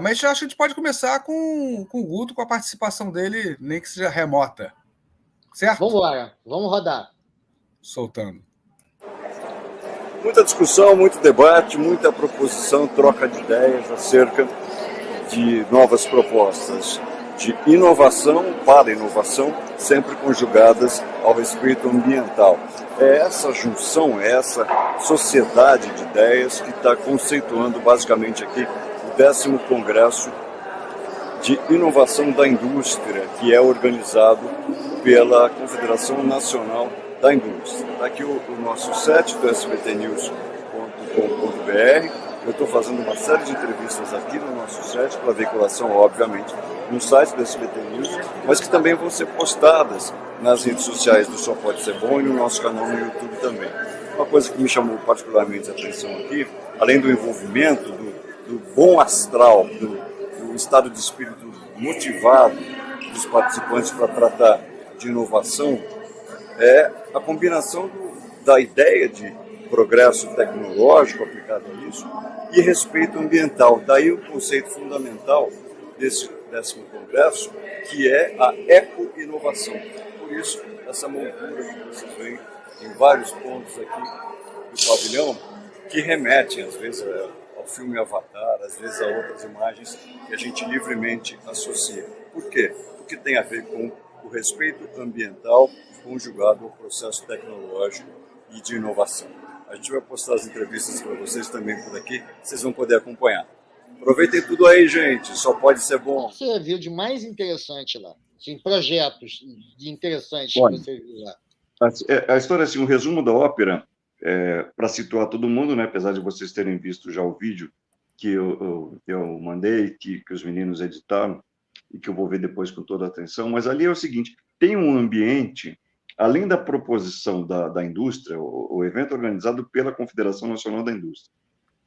Mas eu acho que a gente pode começar com o Guto, com a participação dele, nem que seja remota. Certo? Vamos embora, vamos rodar. Soltando. Muita discussão, muito debate, muita proposição, troca de ideias acerca de novas propostas de inovação para inovação, sempre conjugadas ao respeito ambiental. É essa junção, é essa sociedade de ideias que está conceituando basicamente aqui o 10º Congresso de Inovação da Indústria, que é organizado pela Confederação Nacional da Indústria. Está aqui o nosso site do sbtnews.com.br. Eu estou fazendo uma série de entrevistas aqui no nosso site, para veiculação, obviamente, no site do SBT News, mas que também vão ser postadas nas redes sociais do Só Pode Ser Bom e no nosso canal no YouTube também. Uma coisa que me chamou particularmente a atenção aqui, além do envolvimento, do bom astral, do estado de espírito motivado dos participantes para tratar de inovação, é a combinação da ideia de progresso tecnológico aplicado a isso e respeito ambiental. Daí o conceito fundamental desse 10º Congresso, que é a eco-inovação. Por isso, essa moldura que vocês veem em vários pontos aqui do pavilhão, que remetem, às vezes, ao filme Avatar, às vezes a outras imagens que a gente livremente associa. Por quê? Porque tem a ver com o respeito ambiental conjugado ao processo tecnológico e de inovação. A gente vai postar as entrevistas para vocês também por aqui, vocês vão poder acompanhar. Aproveitem tudo aí, gente, só pode ser bom. O que você viu de mais interessante lá? Assim, projetos de interessantes que você viu lá? A história, assim, um resumo da ópera, para situar todo mundo, né, apesar de vocês terem visto já o vídeo que eu mandei, que os meninos editaram, e que eu vou ver depois com toda a atenção, mas ali é o seguinte, tem um ambiente, além da proposição da indústria, o evento organizado pela Confederação Nacional da Indústria,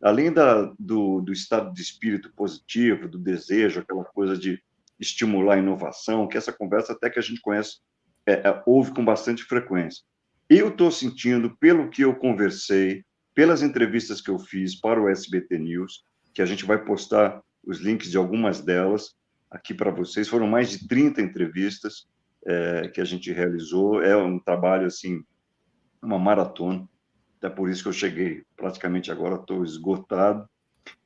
além do estado de espírito positivo, do desejo, aquela coisa de estimular a inovação, que essa conversa até que a gente conhece, ouve com bastante frequência. Eu estou sentindo, pelo que eu conversei, pelas entrevistas que eu fiz para o SBT News, que a gente vai postar os links de algumas delas aqui para vocês, foram mais de 30 entrevistas que a gente realizou, é um trabalho, assim, uma maratona, até por isso que eu cheguei praticamente agora, estou esgotado,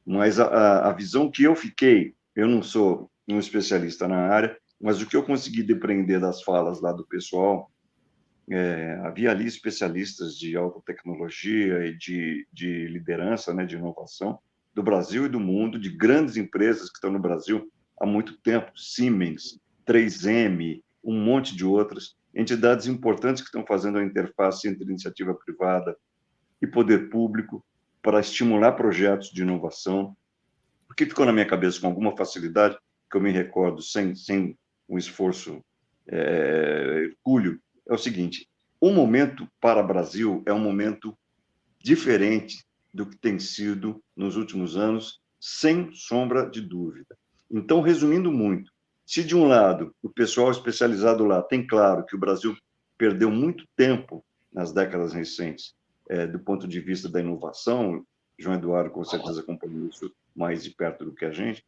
mas a visão que eu fiquei, eu não sou um especialista na área, mas o que eu consegui depreender das falas lá do pessoal, havia ali especialistas de alta tecnologia e de liderança, né, de inovação, do Brasil e do mundo, de grandes empresas que estão no Brasil há muito tempo, Siemens, 3M, um monte de outras, entidades importantes que estão fazendo a interface entre iniciativa privada e poder público para estimular projetos de inovação. O que ficou na minha cabeça com alguma facilidade, que eu me recordo sem um esforço hercúleo, é o seguinte: o momento para o Brasil é um momento diferente do que tem sido nos últimos anos, sem sombra de dúvida. Então, resumindo muito, se de um lado o pessoal especializado lá tem claro que o Brasil perdeu muito tempo nas décadas recentes, do ponto de vista da inovação, João Eduardo com certeza acompanhou isso mais de perto do que a gente,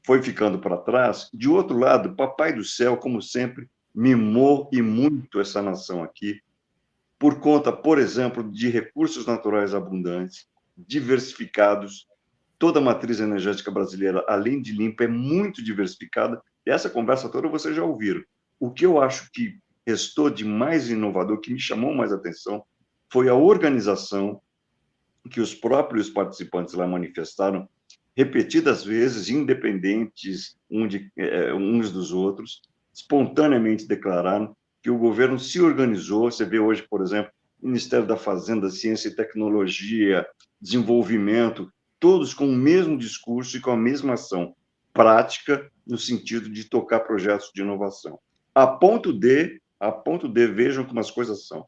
foi ficando para trás. De outro lado, Papai do Céu, como sempre, mimou e muito essa nação aqui, por conta, por exemplo, de recursos naturais abundantes, diversificados. Toda a matriz energética brasileira, além de limpa, é muito diversificada. E essa conversa toda vocês já ouviram. O que eu acho que restou de mais inovador, que me chamou mais atenção, foi a organização que os próprios participantes lá manifestaram repetidas vezes, independentes uns dos outros, espontaneamente declararam que o governo se organizou. Você vê hoje, por exemplo, Ministério da Fazenda, Ciência e Tecnologia, Desenvolvimento, todos com o mesmo discurso e com a mesma ação prática no sentido de tocar projetos de inovação. A ponto de, vejam como as coisas são.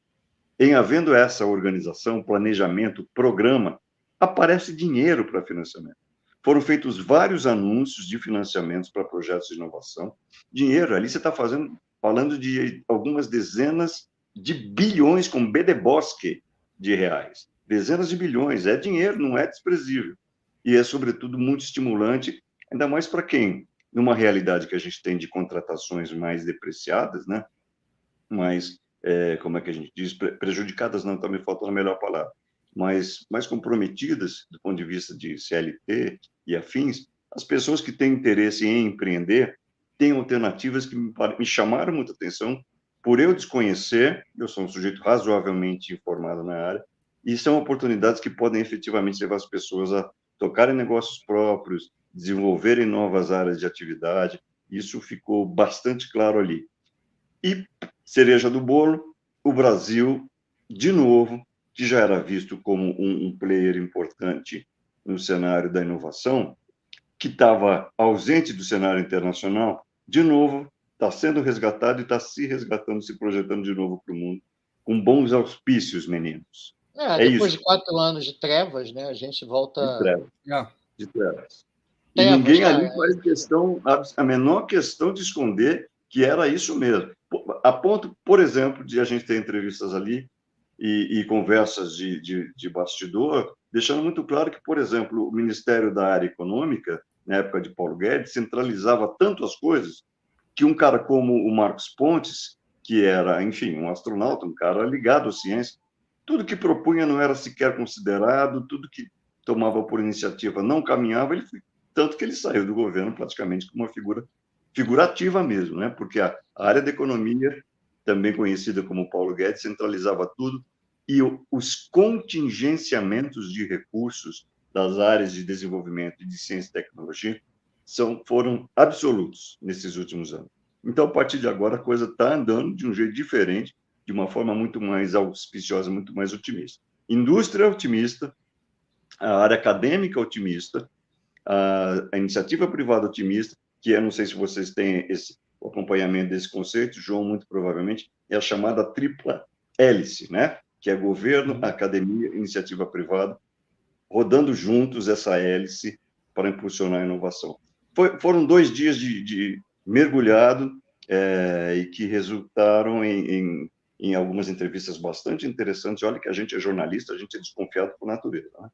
Em havendo essa organização, planejamento, programa, aparece dinheiro para financiamento. Foram feitos vários anúncios de financiamentos para projetos de inovação. Dinheiro, ali você está falando de algumas dezenas de bilhões, com B de Bosque, de reais. Dezenas de bilhões. É dinheiro, não é desprezível. E é, sobretudo, muito estimulante ainda mais para quem, numa realidade que a gente tem de contratações mais depreciadas, né? Mais, como é que a gente diz? Prejudicadas não, está me faltando a melhor palavra, mas mais comprometidas do ponto de vista de CLT e afins, as pessoas que têm interesse em empreender têm alternativas que me chamaram muita atenção, por eu desconhecer, eu sou um sujeito razoavelmente informado na área, e são oportunidades que podem efetivamente levar as pessoas a tocarem negócios próprios, desenvolverem novas áreas de atividade. Isso ficou bastante claro ali. E, cereja do bolo, o Brasil, de novo, que já era visto como um player importante no cenário da inovação, que estava ausente do cenário internacional, de novo, está sendo resgatado e está se resgatando, se projetando de novo para o mundo, com bons auspícios, meninos. Depois isso. de 4 anos de trevas, né, a gente volta... De trevas. De trevas. E Trevas, ninguém cara, ali faz questão, a menor questão de esconder que era isso mesmo. A ponto, por exemplo, de a gente ter entrevistas ali e conversas de bastidor, deixando muito claro que, por exemplo, o Ministério da Área Econômica, na época de Paulo Guedes, centralizava tanto as coisas que um cara como o Marcos Pontes, que era, enfim, um astronauta, um cara ligado à ciência, tudo que propunha não era sequer considerado, tudo que tomava por iniciativa não caminhava, tanto que ele saiu do governo praticamente como uma figura figurativa mesmo, né? Porque a área da economia, também conhecida como Paulo Guedes, centralizava tudo, e os contingenciamentos de recursos das áreas de desenvolvimento e de ciência e tecnologia foram absolutos nesses últimos anos. Então, a partir de agora, a coisa está andando de um jeito diferente, de uma forma muito mais auspiciosa, muito mais otimista. Indústria otimista, a área acadêmica otimista, a iniciativa privada otimista, que eu não sei se vocês têm o acompanhamento desse conceito, João, muito provavelmente, é a chamada tripla hélice, né? Que é governo, academia e iniciativa privada, rodando juntos essa hélice para impulsionar a inovação. Foram 2 dias de mergulhado e que resultaram em algumas entrevistas bastante interessantes. Olha que a gente é jornalista, a gente é desconfiado por natureza, né?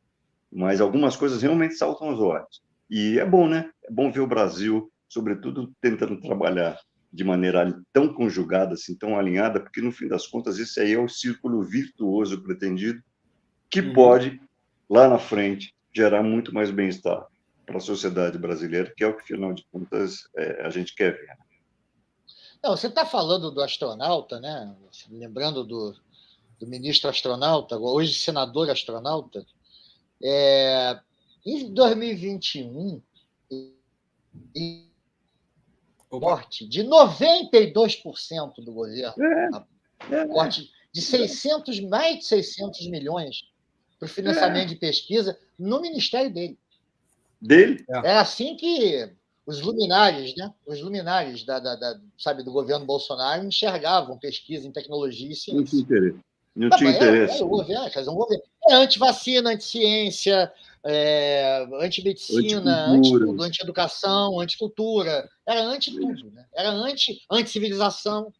Mas algumas coisas realmente saltam aos olhos. E é bom, né? É bom ver o Brasil, sobretudo, tentando trabalhar de maneira tão conjugada, assim, tão alinhada, porque, no fim das contas, esse aí é o círculo virtuoso pretendido, que pode, lá na frente, gerar muito mais bem-estar para a sociedade brasileira, que é o que, afinal de contas, a gente quer ver. Não, você está falando do astronauta, né? Lembrando do ministro astronauta, hoje senador astronauta. Em 2021, corte de 92% do governo, corte de mais de 600 milhões para o financiamento de pesquisa no ministério dele. Era assim que os luminares, né? Os luminares sabe, do governo Bolsonaro enxergavam pesquisa em tecnologia e ciência. Não tinha interesse. É antivacina, anticiência, antimedicina, anti-tudo, anti-educação, anti-cultura. Era anti-tudo, né? Era anti-civilização.